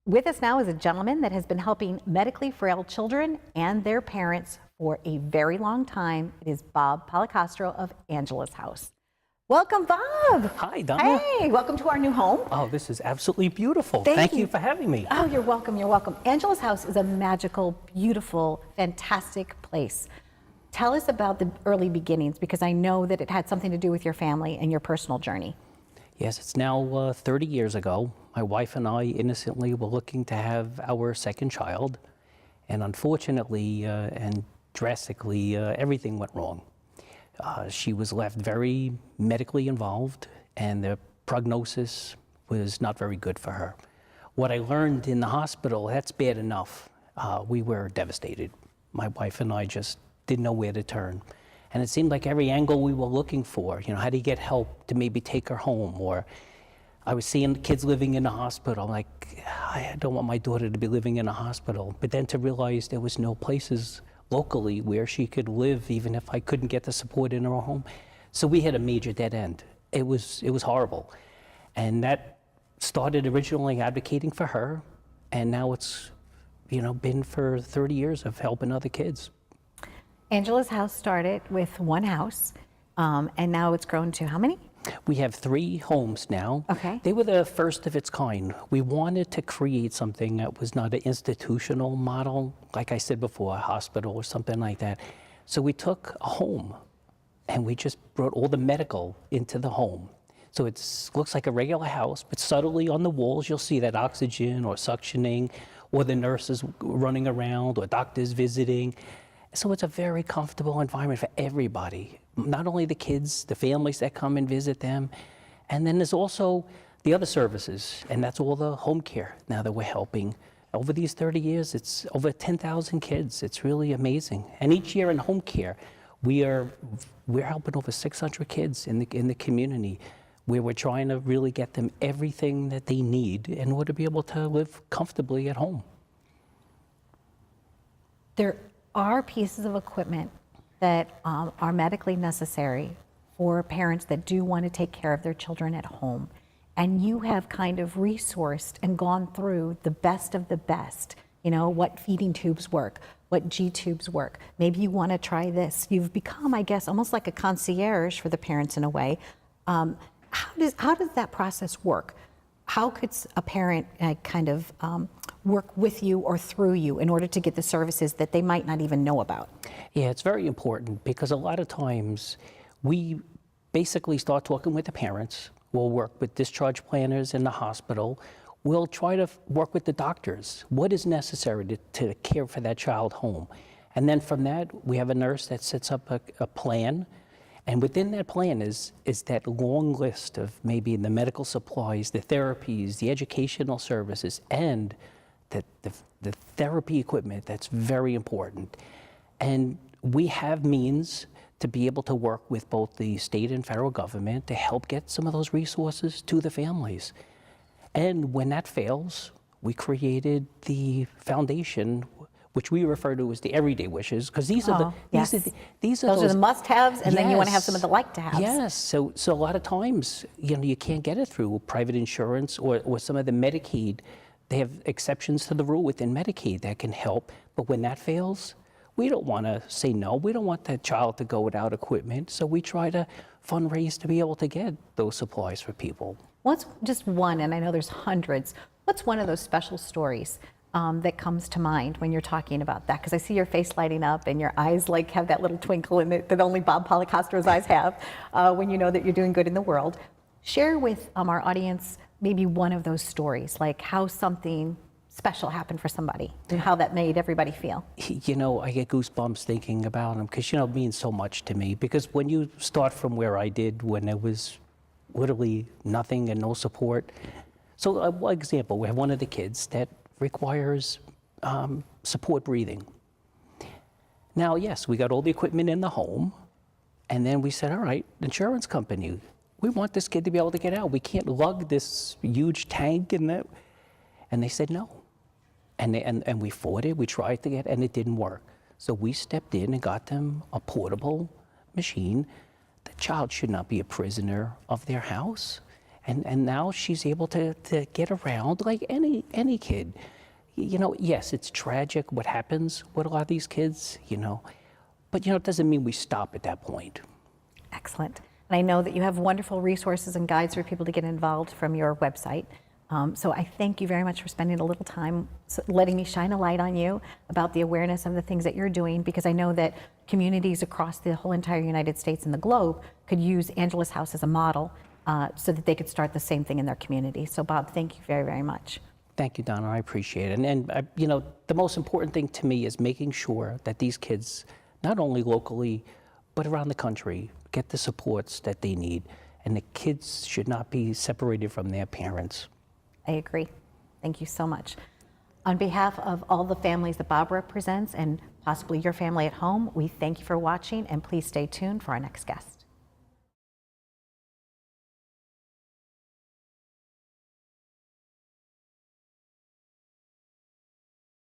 With us now is a gentleman that has been helping medically frail children and their parents for a very long time. It is Bob Policastro of Angela's House. Welcome, Bob. Hi, Donna. Hey, welcome to our new home. Oh, this is absolutely beautiful. Thank you for having me. Oh, you're welcome, you're welcome. Angela's House is a magical, beautiful, fantastic place. Tell us about the early beginnings, because I know that it had something to do with your family and your personal journey. Yes, it's now 30 years ago. My wife and I innocently were looking to have our second child, and unfortunately and drastically, everything went wrong. She was left very medically involved, and the prognosis was not very good for her. What I learned in the hospital, that's bad enough. We were devastated. My wife and I just didn't know where to turn. And it seemed like every angle we were looking for, how do you get help to maybe take her home? Or I was seeing kids living in the hospital. I'm like, I don't want my daughter to be living in a hospital. But then to realize there was no places locally where she could live, even if I couldn't get the support in her home. So we had a major dead end. It was horrible. And that started originally advocating for her. And now it's, been for 30 years of helping other kids. Angela's House started with one house, and now it's grown to how many? We have 3 homes now. Okay. They were the first of its kind. We wanted to create something that was not an institutional model, like I said before, a hospital or something like that. So we took a home and we just brought all the medical into the home. So it looks like a regular house, but subtly on the walls you'll see that oxygen or suctioning, or the nurses running around, or doctors visiting. So it's a very comfortable environment for everybody, not only the kids, the families that come and visit them, and then there's also the other services, and that's all the home care now that we're helping. Over these 30 years, it's over 10,000 kids. It's really amazing. And each year in home care, we're helping over 600 kids in the community, where we're trying to really get them everything that they need in order to be able to live comfortably at home. There are pieces of equipment that are medically necessary for parents that do want to take care of their children at home. And you have kind of resourced and gone through the best of the best, what feeding tubes work, what G tubes work. Maybe you want to try this. You've become, I guess, almost like a concierge for the parents in a way. How does that process work? How could a parent work with you or through you in order to get the services that they might not even know about? Yeah, it's very important, because a lot of times we basically start talking with the parents. We'll work with discharge planners in the hospital. We'll try to work with the doctors. What is necessary to care for that child home? And then from that, we have a nurse that sets up a plan. And within that plan is that long list of maybe the medical supplies, the therapies, the educational services, and the therapy equipment that's very important. And we have means to be able to work with both the state and federal government to help get some of those resources to the families. And when that fails, we created the foundation, which we refer to as the everyday wishes, because these are those are the must-haves, and then you want to have some of the like-to-haves. Yes, so a lot of times, you can't get it through private insurance or some of the Medicaid. They have exceptions to the rule within Medicaid that can help, but when that fails, we don't want to say no. We don't want that child to go without equipment, so we try to fundraise to be able to get those supplies for people. What's just one, and I know there's hundreds, what's one of those special stories that comes to mind when you're talking about that? Because I see your face lighting up and your eyes have that little twinkle in it that only Bob Policastro's eyes have when you know that you're doing good in the world. Share with our audience maybe one of those stories, like how something special happened for somebody and how that made everybody feel. I get goosebumps thinking about them, because it means so much to me. Because when you start from where I did, when there was literally nothing and no support. So one example, we have one of the kids that requires support breathing. Now, yes, we got all the equipment in the home, and then we said, all right, insurance company, we want this kid to be able to get out. We can't lug this huge tank in that. And they said no. And we fought it, we tried to get, and it didn't work. So we stepped in and got them a portable machine. The child should not be a prisoner of their house. And now she's able to get around like any kid. You know, yes, it's tragic what happens with a lot of these kids, you know, but, you know, it doesn't mean we stop at that point. Excellent. And I know that you have wonderful resources and guides for people to get involved from your website. So I thank you very much for spending a little time letting me shine a light on you about the awareness of the things that you're doing, because I know that communities across the whole entire United States and the globe could use Angela's House as a model so that they could start the same thing in their community. So Bob, thank you very, very much. Thank you, Donna. I appreciate it. And you know, the most important thing to me is making sure that these kids, not only locally, but around the country, get the supports that they need. And the kids should not be separated from their parents. I agree. Thank you so much. On behalf of all the families that Bob represents and possibly your family at home, we thank you for watching, and please stay tuned for our next guest.